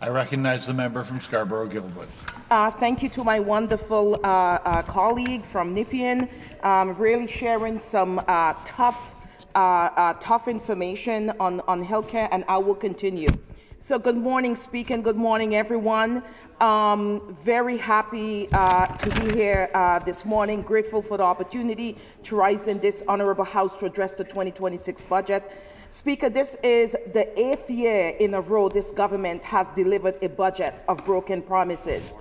I recognize the member from Scarborough-Guildwood. Thank you to my wonderful colleague from Nepean, really sharing some tough information on healthcare, and I will continue. So good morning, Speaker, and good morning, everyone. Very happy to be here this morning, grateful for the opportunity to rise in this honourable House to address the 2026 budget. Speaker, this is the 8th year in a row this government has delivered a budget of broken promises.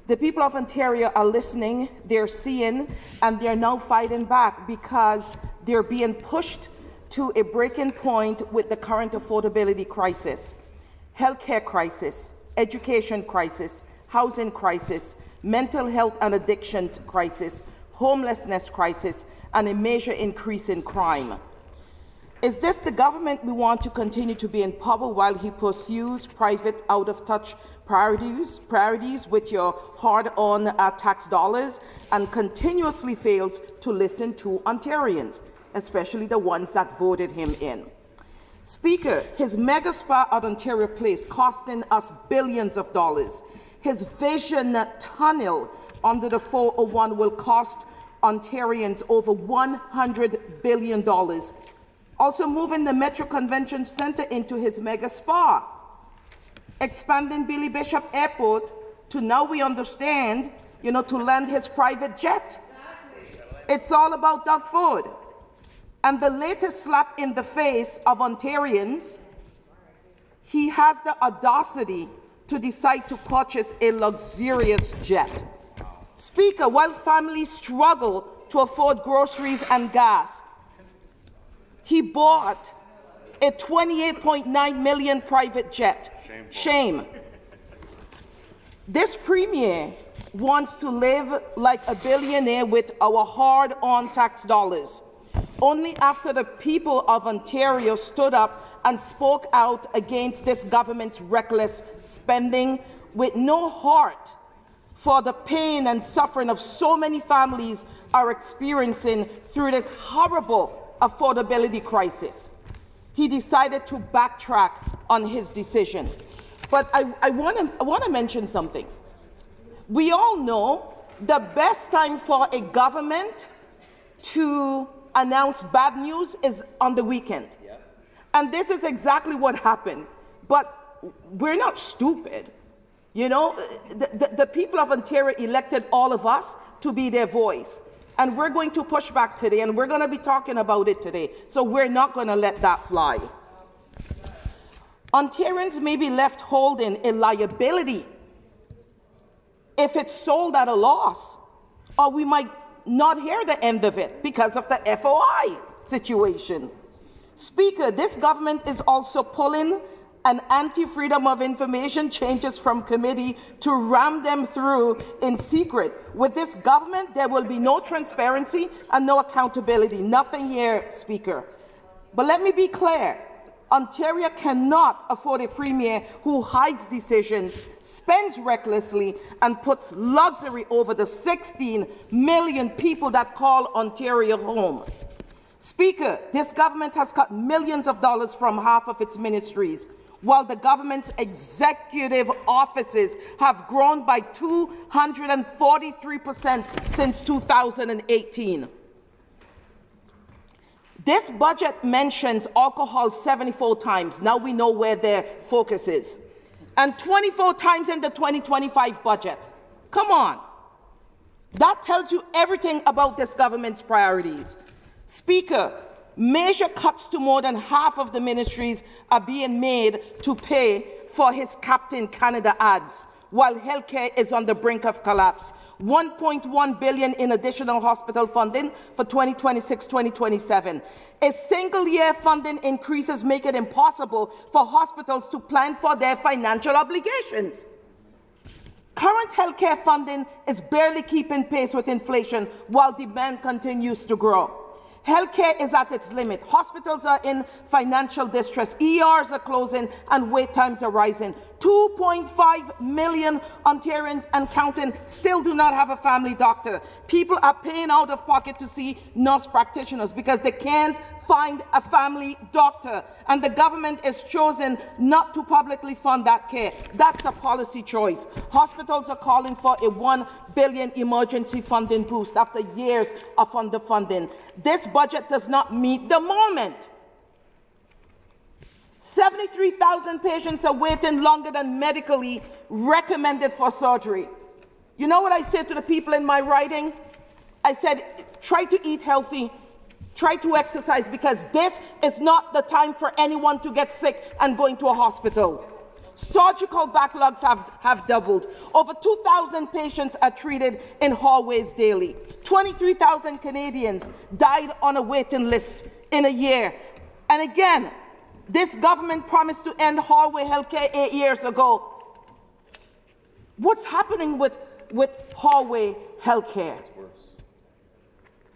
The people of Ontario are listening, they're seeing, and they're now fighting back because they're being pushed to a breaking point with the current affordability crisis, healthcare crisis, education crisis, housing crisis, mental health and addictions crisis, homelessness crisis, and a major increase in crime. Is this the government we want to continue to be in power while he pursues private, out-of-touch priorities with your hard-earned tax dollars and continuously fails to listen to Ontarians, especially the ones that voted him in? Speaker, his mega spa at Ontario Place costing us billions of dollars. His vision tunnel under the 401 will cost Ontarians over $100 billion. Also moving the Metro Convention Centre into his mega spa. Expanding Billy Bishop Airport to, now we understand, to land his private jet. It's all about Doug Ford. And the latest slap in the face of Ontarians, he has the audacity to decide to purchase a luxurious jet. Speaker, while families struggle to afford groceries and gas, he bought a $28.9 million private jet. Shame. This premier wants to live like a billionaire with our hard-earned tax dollars. Only after the people of Ontario stood up and spoke out against this government's reckless spending with no heart for the pain and suffering of so many families are experiencing through this horrible affordability crisis. He decided to backtrack on his decision. But I want to mention something. We all know the best time for a government to announce bad news is on the weekend. Yeah. And this is exactly what happened. But we're not stupid. The people of Ontario elected all of us to be their voice. And we're going to push back today, and we're going to be talking about it today. So we're not going to let that fly. Ontarians may be left holding a liability if it's sold at a loss, or we might not hear the end of it because of the FOI situation. Speaker, this government is also pulling an anti-freedom of information changes from committee to ram them through in secret. With this government, there will be no transparency and no accountability. Nothing here, Speaker. But let me be clear. Ontario cannot afford a premier who hides decisions, spends recklessly, and puts luxury over the 16 million people that call Ontario home. Speaker, this government has cut millions of dollars from half of its ministries, while the government's executive offices have grown by 243% since 2018. This budget mentions alcohol 74 times. Now we know where their focus is. And 24 times in the 2025 budget. Come on. That tells you everything about this government's priorities. Speaker, major cuts to more than half of the ministries are being made to pay for his Captain Canada ads, while healthcare is on the brink of collapse. $1.1 billion in additional hospital funding for 2026-2027. A single-year funding increases make it impossible for hospitals to plan for their financial obligations. Current healthcare funding is barely keeping pace with inflation while demand continues to grow. Healthcare is at its limit. Hospitals are in financial distress. ERs are closing and wait times are rising. 2.5 million Ontarians and counting still do not have a family doctor. People are paying out of pocket to see nurse practitioners because they can't find a family doctor, and the government is chosen not to publicly fund that care. That's a policy choice. Hospitals are calling for a $1 billion emergency funding boost after years of underfunding. This budget does not meet the moment. 73,000 patients are waiting longer than medically recommended for surgery. You know what I said to the people in my writing? I said, try to eat healthy, try to exercise, because this is not the time for anyone to get sick and go into a hospital. Surgical backlogs have doubled. Over 2,000 patients are treated in hallways daily. 23,000 Canadians died on a waiting list in a year. And again, this government promised to end hallway healthcare 8 years ago. What's happening with hallway healthcare?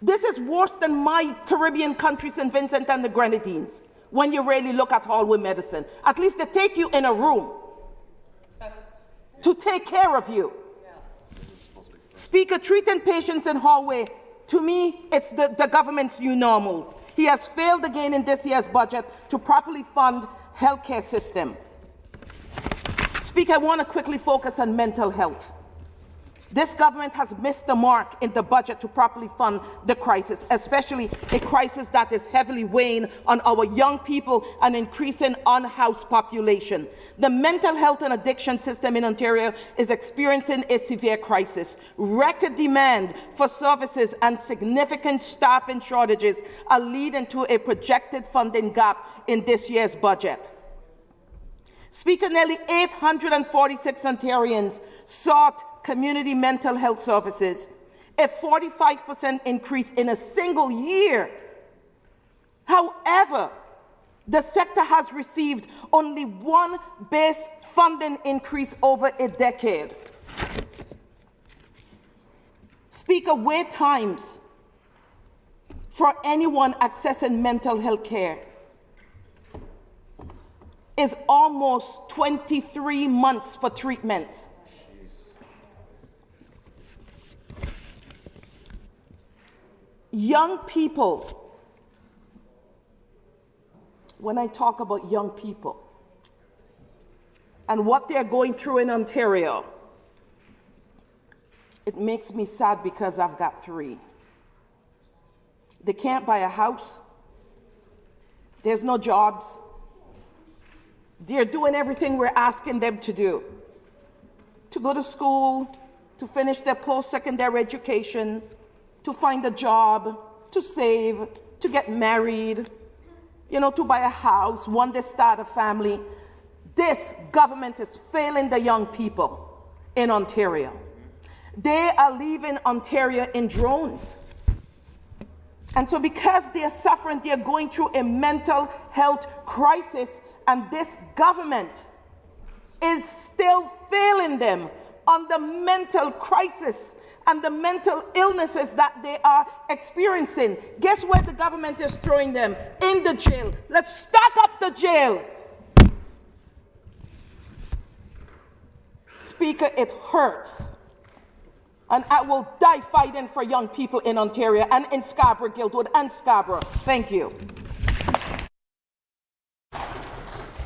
This is worse than my Caribbean country, St. Vincent and the Grenadines, when you really look at hallway medicine. At least they take you in a room to take care of you. Speaker, treating patients in hallway, to me, it's the government's new normal. He has failed again in this year's budget to properly fund healthcare system. Speaker, I want to quickly focus on mental health. This government has missed the mark in the budget to properly fund the crisis, especially a crisis that is heavily weighing on our young people and increasing unhoused population. The mental health and addiction system in Ontario is experiencing a severe crisis. Record demand for services and significant staffing shortages are leading to a projected funding gap in this year's budget. Speaker, nearly 846 Ontarians sought community mental health services, a 45% increase in a single year. However, the sector has received only one base funding increase over a decade. Speaker, wait times for anyone accessing mental health care is almost 23 months for treatments. Young people, when I talk about young people and what they're going through in Ontario, it makes me sad because I've got 3. They can't buy a house. There's no jobs. They're doing everything we're asking them to do. To go to school, to finish their post-secondary education, to find a job, to save, to get married, to buy a house, one day start a family. This government is failing the young people in Ontario. They are leaving Ontario in drones. And so because they are suffering, they are going through a mental health crisis, and this government is still failing them on the mental crisis and the mental illnesses that they are experiencing. Guess where the government is throwing them? In the jail. Let's stock up the jail. Speaker, it hurts. And I will die fighting for young people in Ontario and in Scarborough, Guildwood, and Scarborough. Thank you.